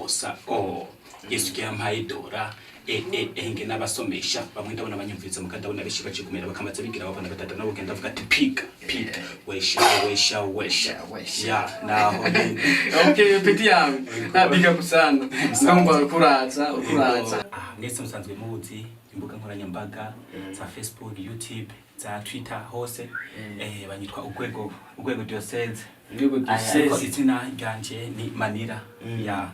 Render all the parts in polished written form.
kosa Yesu yampaye dora enge n'abasomesha bamwe ndabona abanyumviriza mukadabona beshi bacikumera bakamaze bigira babona batata nabo genda avuga ati pika wesha ya naho okay peti yangu nabiga kusana ngomba kuraza nese musanzwe muzi imbuga nkoranyambaga za Facebook, YouTube, za Twitter hose banyitwa UGWEGO Diocese. Ariko izina ryanje ni Manira ya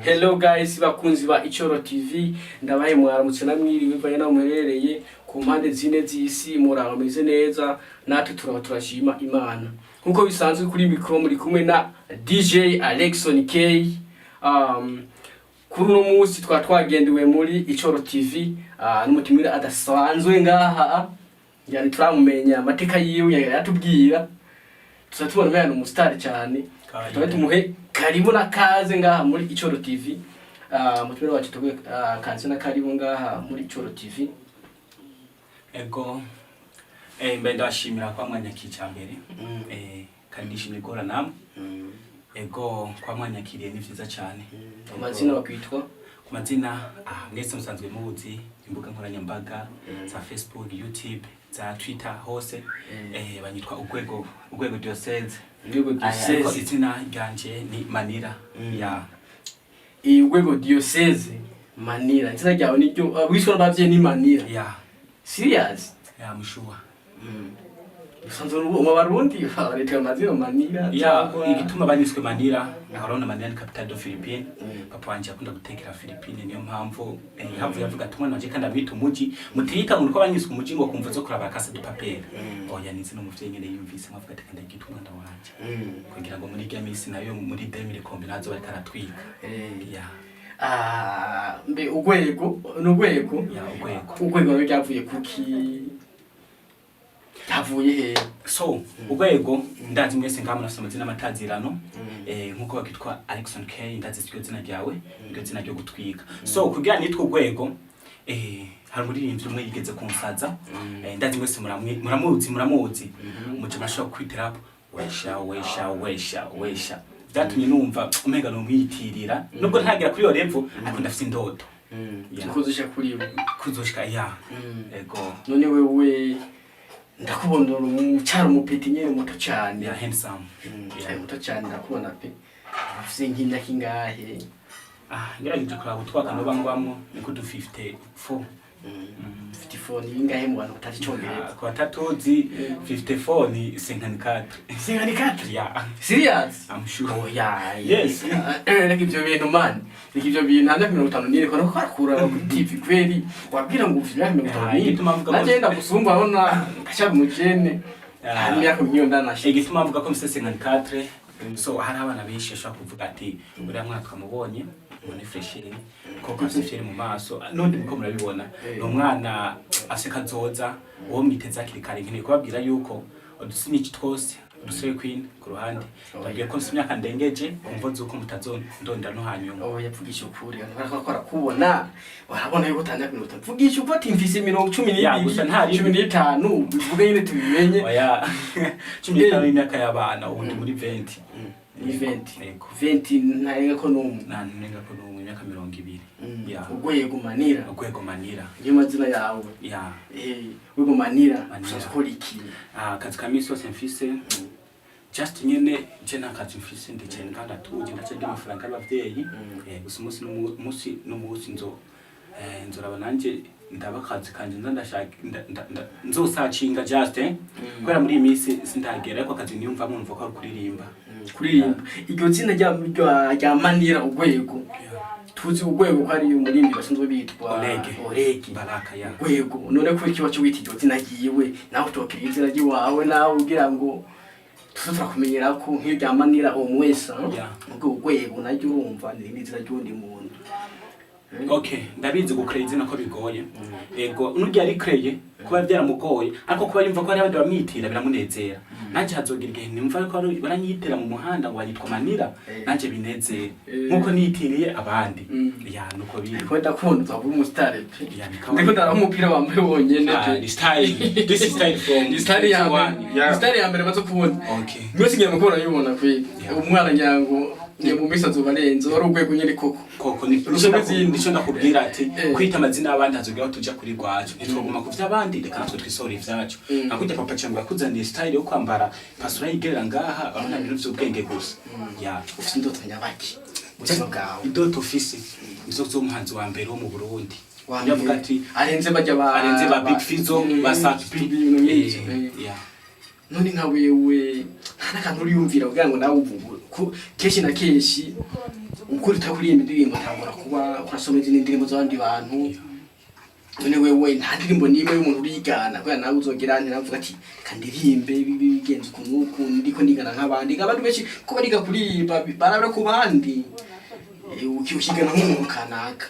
Hello guys, bakunzi ba Ichoro TV, ndabaye mwaramutse namwiriwe banye namuherereye ku mpande zine z'isi muraho meze neza natwe turashima Imana. Nkuko bisanzwe kuri micro muri kumwe na DJ Alexon K. Kuri no munsi twagendewe muri Ichoro TV n'umutimira adasanzwe ngaha yani turamumenya amateka yiwe yatubwira tuzatubona bene umustar cyane tumuhe karibu na kaze ngaha muri Ichoro TV. Mutumira wacu tugwe kaze na karibu ngaha muri Ichoro TV. Ego mbe ndashimira kwa mwanya kicambere kandi nishimye gora namwe ego kwa mwanya kiriye ni vyiza cyane. Amazina bakwitwa ku mazina mwese musanzwe muzi imbuga nkoranyambaga za Facebook, YouTube, za Twitter hose banyitwa UGWEGO Diocese. Ariko izina ryanje ni Manira ya UGWEGO Diocese Manira. Izina ryawe ni ryo wisho bavye ni Manira ya serious ya mushua Sanzo mu Barundi barete amazina Manira ya igituma baniswe Manira ahorona Manira ni capital de Philippines. Papa wanje akunda gutekera Philippines niyo mpamvu havu yavuga ati mwana wanje kandi abita umuji mutita umuntu ko baniswe umuji ngo kumva zo kuraba kasa de papier oya nizi no muvye nyene yumvise mwavuga ati kandi igituma ndawanje kugira ngo muri gamisi nayo muri 2010 nazo bari karatwika ya mbe UGWEGO n'UGWEGO ya UGWEGO ryavuye kuki tavuye he so UGWEGO ndazi mwese ngamwe nasoma zina matazirano nkuko bakitwa Alexon K ndazi siko zina ryawe ngo zina ryo gutwika so kugira nitwe UGWEGO hari muri rimwe umwe yigeze kunsaza ndazi mwese muramuzi muje masho kwitera wesha datumye numva umenga no mwiyitirira nubwo ntagira kuri yo level ariko ndafite indoto kuzosha kuri kuzoshika ya ego none wewe ndakubona umucyaro umupeti nyene muto cyane ya handsome muto cyane ndakubona pe ufise nk'imyaka ingahe ngerageje kuraba utwaka no bangwamwo niko du 54 54 ni ingahe mu bantu batari cyongereza kwa tatuzi 54 ni 54 ya serious I'm sure yes like ibyo bintu man like ibyo bintu handa 50 nire ko nakura ku TV kweli wabwira ngo ufite 50 nagenda gusumba abona kashabu mujene hari yako myonda na shege gituma avuga ko mse 54 so hari abana benshi ashaka kuvuga ati uriya mwaka mubonye ubone fresheri koko fresheri mu maso none muko murabibona no mwana aseka zoza uwo mwiteza kirikare nkene kubabwira yuko udusiniki twose dusore queen ku ruhande bagiye ko simyaka ndengeje kumvo zuko mutazona ndonda no hanyuma yapfugisha ukuri barakora kubona barabona yuko tanja kwinota pfugisha upati mfise 15 bivuga nyine tubimenye oya 15 imyaka y'abana ubundi muri 20 20 narenga ko numwe imyaka 20 ya UGWEGO Manira niyo mazina yawe ya UGWEGO Manira ushaka iki kazi kamisi yose mfise just nyene je nakazi mfise ndije nganda tuje ndacagira amafaranga y'abavyeyi gusa umunsi n'umunsi nzoraba nanje ndabakazi kanje ndashaka nzosacinga just kwera muri imisi sindagera ariko akazi niyumva numva ko kuririmba iryo zina rya Manira UGWEGO tuzi UGWEGO ko ari umurindi basanzwe bitwa Oregi Baraka ya UGWEGO none ko iki wacu wita iryo zina giwe naho utokira izina giwawe nawe ugira ngo turakumenyera ko nk'irya Manira umwesa ubwo UGWEGO naryo urumva ni izina ry'undi muntu Okay, ndabizi gukreye izina ko bigoye. Ego nurya ari kreye kuba byaramugoye ariko kuba yumva ko ari abandi bamwitira biramunezera. Nanje hazogira igihe nimva ko baranyitira mu muhanda ngo yitwa Manira nanje binezera. Nkuko nitiriye abandi. Ya nuko biri. Ko ndakunda ubu umustar pe. Ndiko ndara umupira wambaye wonyene pe. This is style from style ya mbere bazo kubona. Okay. Mwese ngiye mukora yubona kwe. Umwana nyango ni mu misazo barenzo wari ugwego nyene koko nico ndakubwira ati kwita amazina y'abandi hazogira tuja kuri gwacu nitwoguma ku vy'abandi reka natwe twisore ivyacu nakujya papa cyangwa yakuzaniye style yo kwambara pasura yigerera ngaha abana ibintu vy'ubwenge gusa ya ufite indoto nyabaki ubuzima bwawe indoto ufise izo z'umuhanzi wa mbere wo mu Burundi yavuga ati arenze ba Big Fizzo ba Safi ya none nka wewe ntakantu uriyumvira kugira ngo nawe ubu keshi na keshi ukuri takuririmba indirimbo ntangora kuba urasomeza indirimbo z'abandi bantu none wewe nta ndirimbo nimwe y'umuntu urigana kugira nawe uzogira nti navuga ati kandirimbe bigenze ukuntu ndiko ndigana nk'abandi abantu benshi ko bariga kuririmba barabira ku bandi ukigana nk'umuntu kanaka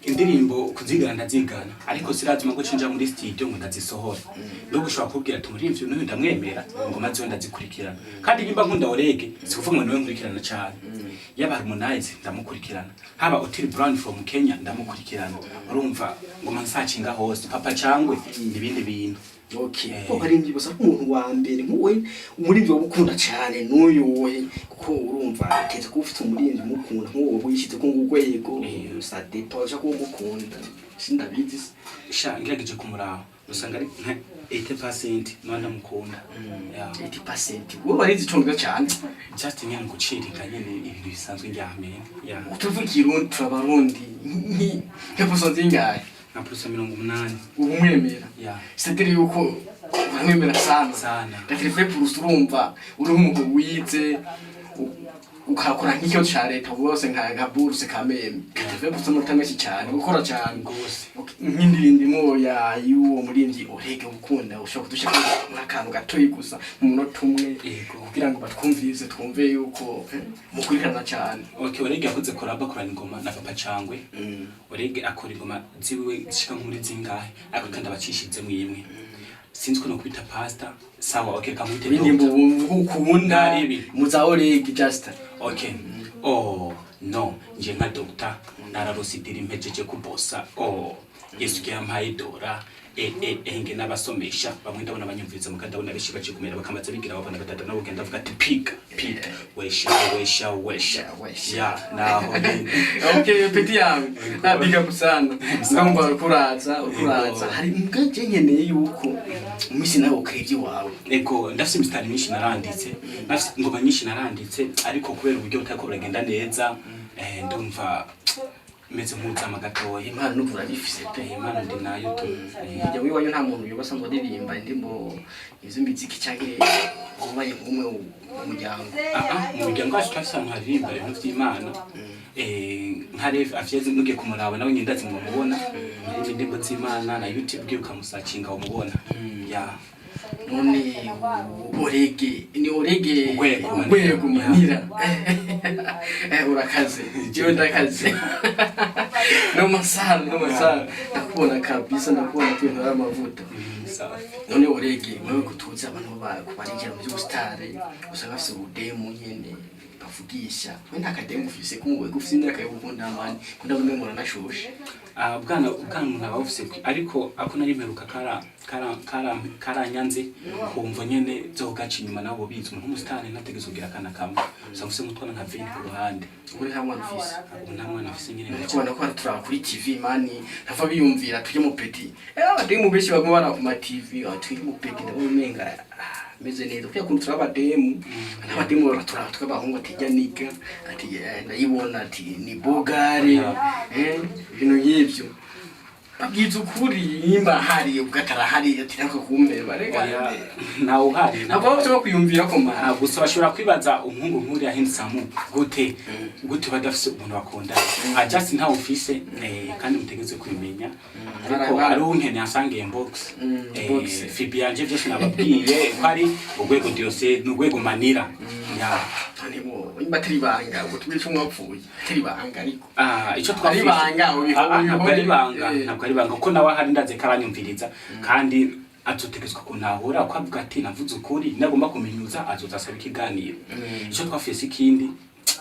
indirimbo kuzigana ndazigana ariko sirazuma ko cinja muri studio ngo ndazisohora nubwo ushobora kubwira ati umuririmbyi n'uyu ndamwemera ngo maze ndazikurikirana kandi nimba nkunda orege sikuvuga ngo niwe nkurikirana cyane yaba Harmonize ndamukurikirana haba Otile Brown from Kenya ndamukurikirana urumva ngo mansacinga hose papa cyangwe ibindi bintu okay ko barindi basa umuntu wa mbere nkuwe umuririmbyi wabukunda cyane n'uyu we kuko urumva teze ko ufite umuririmbyi mukunda nkuwo wishyize ko ngugwego ça dépend ko mukunda sindabizi sha ngirageje kumuraho usanga ari 80% none mukunda ya 80% wo barizi cyonga cyane just nyine gucirika nyine ibintu bisanzwe njyame ya utuvukira turabarundi nk'eposo zingahe na plus 80 ubu mwemera ya c'est-à-dire yuko mwemera sana ndakirefe plus urumva uri umuntu wize ukakora nk'icyo cya leta bose nka buruse kameme ndakirefe plus mutamesi cyane gukora cyane gose nk'indirindimo ya y'uwo muririmbyi orege ukunda ushaka kudushaka n'akantu gatoyi gusa umunota umwe kugira ngo batwumvirize twumve yuko mukurikirana cyane okay orege yakoze koraba korana ingoma na papa cyangwe orege akora ingoma ziwe zishika muri zingahe ariko kandi abacishize mu imwe sinzi ko no kubita pasta sawa okay kamute indirimbo ukunda muza orege just okay oh no nje nka doctor nararosidira impejeje kubosa Yesu yampaye dora enge nabasomesha bamwe ndabona banyumviriza mu ndabona beshi bacikumira bakamaza bigira babona batata nabo genda avuga ati pika wesha ya naho okay peti yawe nabiga busana ngamba kuraza hari mgaje nkeneye yuko umisi nawe ukrevye wawe ego ndafise imistari myinshi naranditse ndafise ngoma nyinshi naranditse ariko kubera uburyo utako buragenda neza ndumva meze nk'uzama gatoya imana n'uvura bifise pe imana ndi nayo njya wiwanyu nta muntu yobasa ngo ndirimba ndimo iz'imiziki cyangwa ubaye umwe umuryango mu muryango wacu twasanga haririmba ibintu vy'Imana nka reve afyeze nugiye kumuraba nawe nyendazi mubona indirimbo z'Imana na YouTube bwe ukamusacinga umubona ya none orege ni orege ugwego manira urakaze jewe ndakaze no masana nakubona kabisa nakubona kwintu ari amavuta none orege mwewe kutuza abantu kubarinjira mu by'ubustare usanga afise ubudemu nyene bavugisha we nta kademu ufise kumwe gufise imyaka yo gukunda amani kunda bumwe mura nashushe bwana nabafise ariko ako nari mperuka karanyanze kumva nyene zogaca inyuma nabo bize umuntu umusitani nategeze kugira kana kamwe usanga mutwana nka 20 ku ruhande uri hamwe ufise nta mwana afise nyene ndakubona ko turaba kuri TV mani nava biyumvira tuje mu peti abademu beshi bagubana ku ma TV tuje mu peti ndabumenga meze neza kuko kuntu turabademu n'abademu baratura tukabahungu tijya niga ati ndayibona ati ni bogare ibintu y'ibyo abyiza ukuri nimba hari ugatara hari ati nako kumbe barega nawo hari nabo cyo kwiyumvira ko ma gusa bashobora kwibaza umuhungu nkuri yahinsamu gute badafise umuntu bakunda just nta office kandi mutegeze kwimenya ariko ari unkene yasangiye box fibi yanje byose nababwiye ko ari ugwego diose n'ugwego manira nibo batari banga ngo tubire mwapfuye atari banga ariko ico twafishe ntabwo ari banga kuko nawe hari ndaze karanyumviriza kandi azotegetswe kuntahura ko avuga ati navuze ukuri nagomba kumenyuza azoza asaba ikiganiro ico twafise ikindi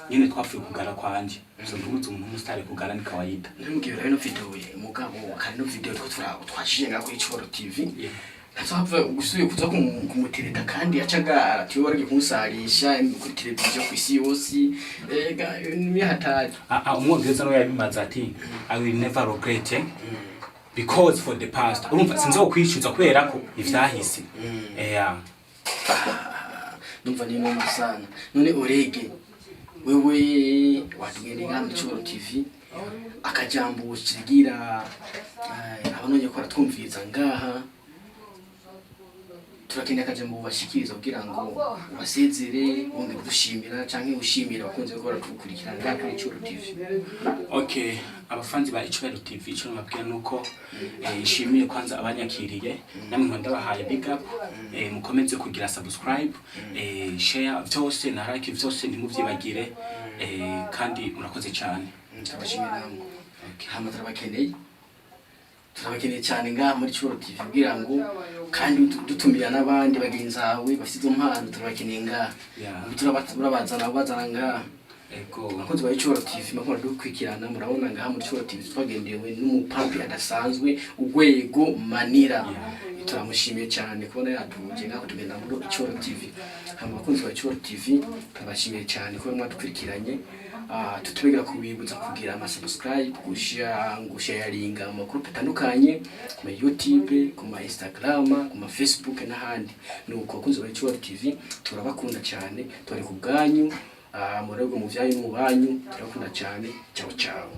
nyine twafuye kugara kwanje so ndumutse umuntu umusitari kugara ni kawaida ntumubwira rero video mugabo kandi no video twashiye ngako icoro TV Natwava gusuye kuza kumutereta kandi yacagara tiyo warige kumusarisha kuri televiziyo kwisi yose ni hatari umwongereza no yabimaza ati I will never regret because for the past urumva sinzokwishyuza kubera ko ivyahise ndumva ni noma sana none orege wewe watugende ngam Coro TV akajambo kigira abanonye ko ratwumviriza ngaha turakenda akajambo bashikiriza kugira ngo basezere bonge gushimira canke ushimira bakunze gukora tugukurikira ngaha kuri Coro TV. Okay, abafanzi ba Coro TV cyo nababwira nuko ishimiye kwanza abanyakiriye namwe ndabahaye big up mukomeze kugira subscribe share byose na like byose ntimuvyibagire kandi murakoze cyane turabashimira namwe. Okay, hama turabakeneye cyane ngaha muri Coro TV kugira ngo kandi dutumira nabandi bagenzawe bafite impano turabakeneye ngaha turabazana ngaha abakunzi ba Coro TV makora dukwikirana murabona ngaha muri Coro TV twagendewe n'umupampi adasanzwe UGWEGO manira turamushimiye cyane kubona yatuje ngaho tugenda muri Coro TV. Abakunzi ba Coro TV turabashimiye cyane kuba mwadukurikiranye tutubegera kubibutsa kugira subscribe sharinga amakuru atandukanye ku YouTube ku Instagram ku Facebook n'ahandi nuko abakunzi ba Coro TV turabakunda cyane turi ku bwanyu mu rego mu vyayo mu banyu turakunda cyane ciao ciao.